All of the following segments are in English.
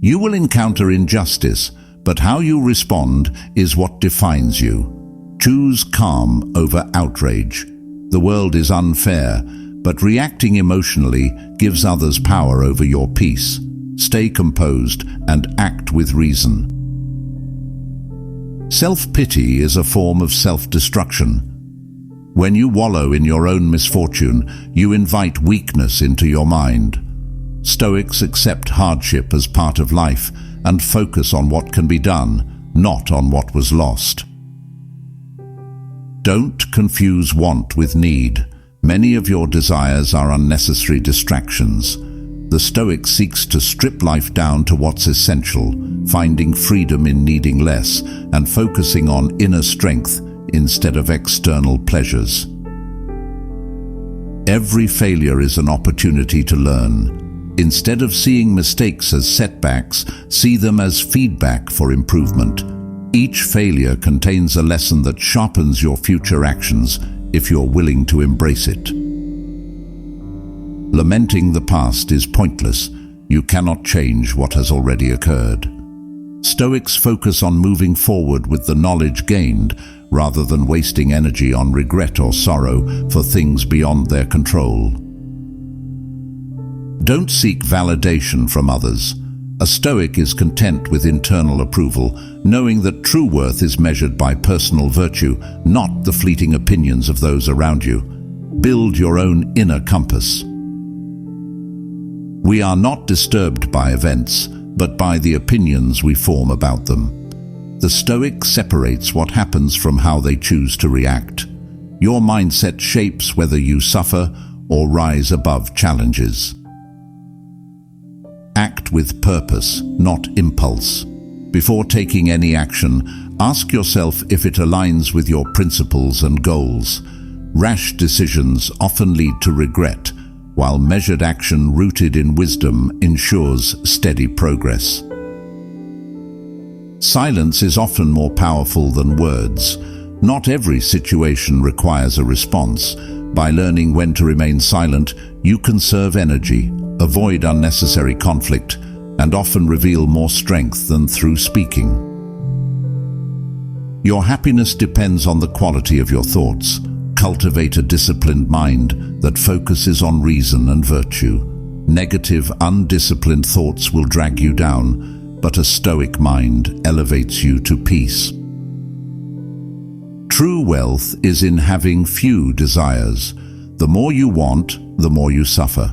You will encounter injustice, but how you respond is what defines you. Choose calm over outrage. The world is unfair, but reacting emotionally gives others power over your peace. Stay composed and act with reason. Self-pity is a form of self-destruction. When you wallow in your own misfortune, you invite weakness into your mind. Stoics accept hardship as part of life and focus on what can be done, not on what was lost. Don't confuse want with need. Many of your desires are unnecessary distractions. The Stoic seeks to strip life down to what's essential, finding freedom in needing less and focusing on inner strength instead of external pleasures. Every failure is an opportunity to learn. Instead of seeing mistakes as setbacks, see them as feedback for improvement. Each failure contains a lesson that sharpens your future actions if you're willing to embrace it. Lamenting the past is pointless. You cannot change what has already occurred. Stoics focus on moving forward with the knowledge gained, rather than wasting energy on regret or sorrow for things beyond their control. Don't seek validation from others. A Stoic is content with internal approval, knowing that true worth is measured by personal virtue, not the fleeting opinions of those around you. Build your own inner compass. We are not disturbed by events, but by the opinions we form about them. The Stoic separates what happens from how they choose to react. Your mindset shapes whether you suffer or rise above challenges. Act with purpose, not impulse. Before taking any action, ask yourself if it aligns with your principles and goals. Rash decisions often lead to regret, while measured action rooted in wisdom ensures steady progress. Silence is often more powerful than words. Not every situation requires a response. By learning when to remain silent, you conserve energy, avoid unnecessary conflict, and often reveal more strength than through speaking. Your happiness depends on the quality of your thoughts. Cultivate a disciplined mind that focuses on reason and virtue. Negative, undisciplined thoughts will drag you down, but a Stoic mind elevates you to peace. True wealth is in having few desires. The more you want, the more you suffer.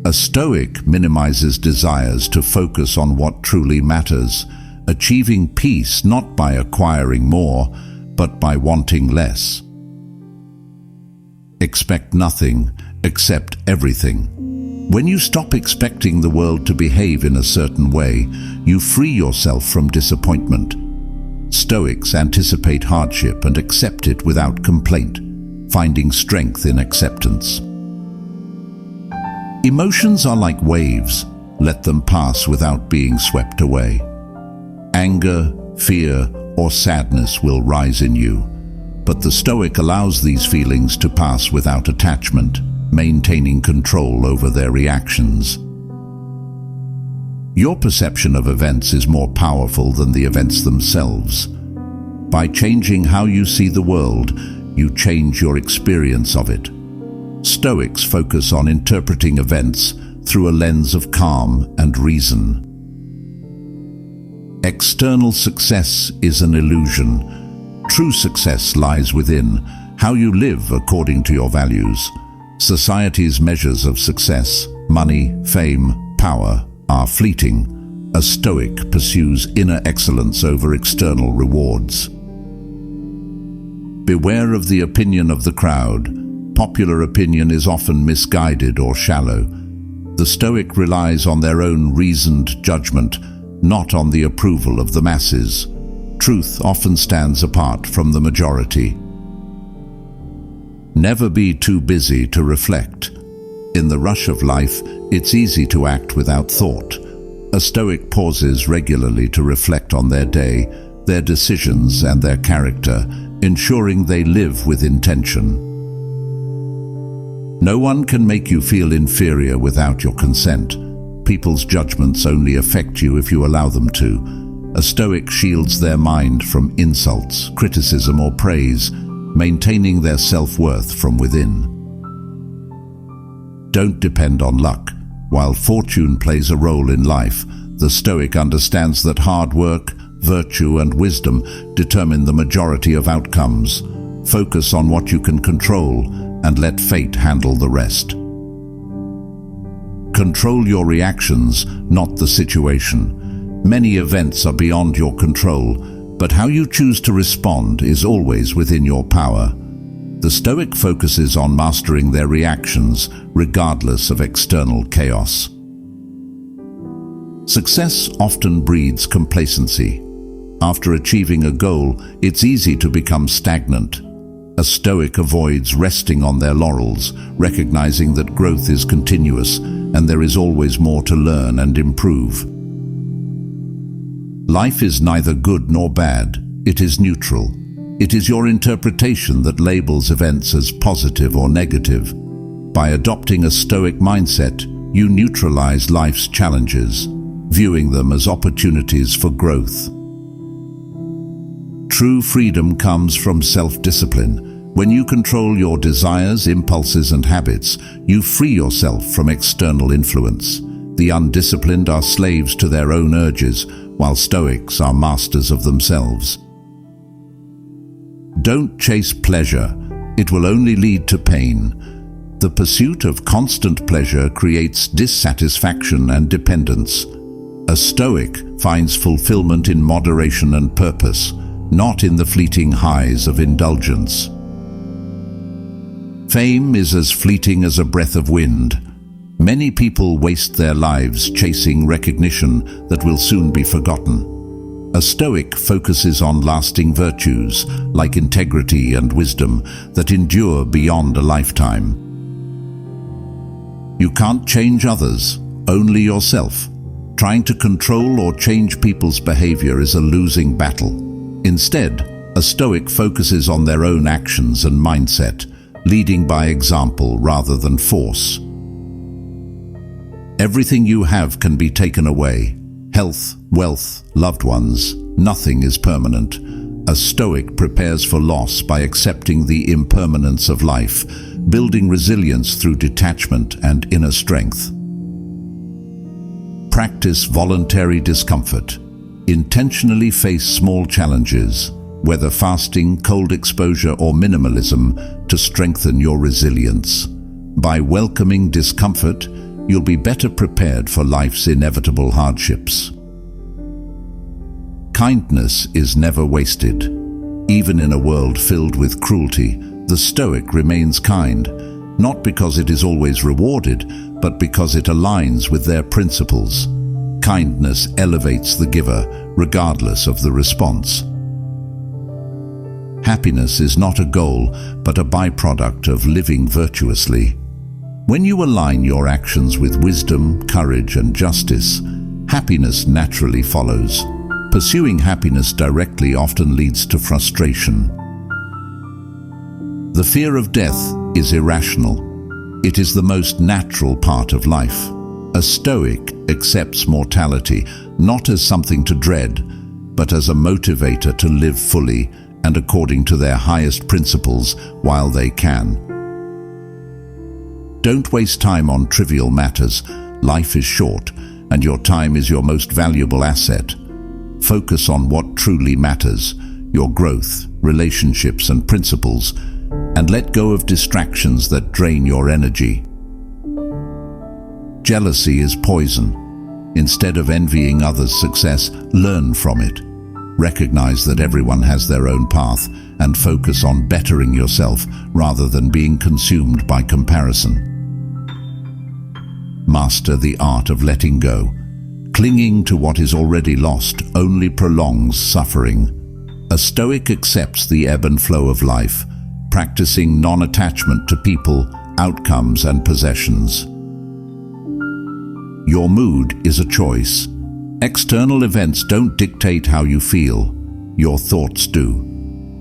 A Stoic minimizes desires to focus on what truly matters, achieving peace not by acquiring more, but by wanting less. Expect nothing, accept everything. When you stop expecting the world to behave in a certain way, you free yourself from disappointment. Stoics anticipate hardship and accept it without complaint, finding strength in acceptance. Emotions are like waves. Let them pass without being swept away. Anger, fear, or sadness will rise in you, but the Stoic allows these feelings to pass without attachment, maintaining control over their reactions. Your perception of events is more powerful than the events themselves. By changing how you see the world, you change your experience of it. Stoics focus on interpreting events through a lens of calm and reason. External success is an illusion. True success lies within, how you live according to your values. Society's measures of success, money, fame, power, are fleeting. A Stoic pursues inner excellence over external rewards. Beware of the opinion of the crowd. Popular opinion is often misguided or shallow. The Stoic relies on their own reasoned judgment, not on the approval of the masses. Truth often stands apart from the majority. Never be too busy to reflect. In the rush of life, it's easy to act without thought. A Stoic pauses regularly to reflect on their day, their decisions, and their character, ensuring they live with intention. No one can make you feel inferior without your consent. people's judgments only affect you if you allow them to. A Stoic shields their mind from insults, criticism, or praise, maintaining their self-worth from within. Don't depend on luck. While fortune plays a role in life, the Stoic understands that hard work, virtue, and wisdom determine the majority of outcomes. Focus on what you can control and let fate handle the rest. Control your reactions, not the situation. Many events are beyond your control, but how you choose to respond is always within your power. The Stoic focuses on mastering their reactions, regardless of external chaos. Success often breeds complacency. After achieving a goal, it's easy to become stagnant. A Stoic avoids resting on their laurels, recognizing that growth is continuous and there is always more to learn and improve. Life is neither good nor bad, it is neutral. It is your interpretation that labels events as positive or negative. By adopting a Stoic mindset, you neutralize life's challenges, viewing them as opportunities for growth. True freedom comes from self-discipline. When you control your desires, impulses, and habits, you free yourself from external influence. The undisciplined are slaves to their own urges, while Stoics are masters of themselves. Don't chase pleasure. It will only lead to pain. The pursuit of constant pleasure creates dissatisfaction and dependence. A Stoic finds fulfillment in moderation and purpose, not in the fleeting highs of indulgence. Fame is as fleeting as a breath of wind. Many people waste their lives chasing recognition that will soon be forgotten. A Stoic focuses on lasting virtues, like integrity and wisdom, that endure beyond a lifetime. You can't change others, only yourself. Trying to control or change people's behavior is a losing battle. Instead, a Stoic focuses on their own actions and mindset, leading by example rather than force. Everything you have can be taken away. Health, wealth, loved ones, nothing is permanent. A Stoic prepares for loss by accepting the impermanence of life, building resilience through detachment and inner strength. Practice voluntary discomfort. Intentionally face small challenges, whether fasting, cold exposure, or minimalism, to strengthen your resilience. By welcoming discomfort, you'll be better prepared for life's inevitable hardships. Kindness is never wasted. Even in a world filled with cruelty, the Stoic remains kind, not because it is always rewarded, but because it aligns with their principles. Kindness elevates the giver, regardless of the response. Happiness is not a goal, but a byproduct of living virtuously. When you align your actions with wisdom, courage, and justice, happiness naturally follows. Pursuing happiness directly often leads to frustration. The fear of death is irrational. It is the most natural part of life. A Stoic accepts mortality not as something to dread, but as a motivator to live fully and according to their highest principles while they can. Don't waste time on trivial matters. Life is short, and your time is your most valuable asset. Focus on what truly matters, your growth, relationships, and principles, and let go of distractions that drain your energy. Jealousy is poison. Instead of envying others' success, learn from it. Recognize that everyone has their own path and focus on bettering yourself rather than being consumed by comparison. Master the art of letting go. Clinging to what is already lost only prolongs suffering. A Stoic accepts the ebb and flow of life, practicing non-attachment to people, outcomes, and possessions. Your mood is a choice. External events don't dictate how you feel. Your thoughts do.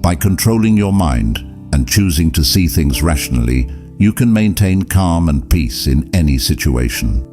By controlling your mind and choosing to see things rationally, you can maintain calm and peace in any situation.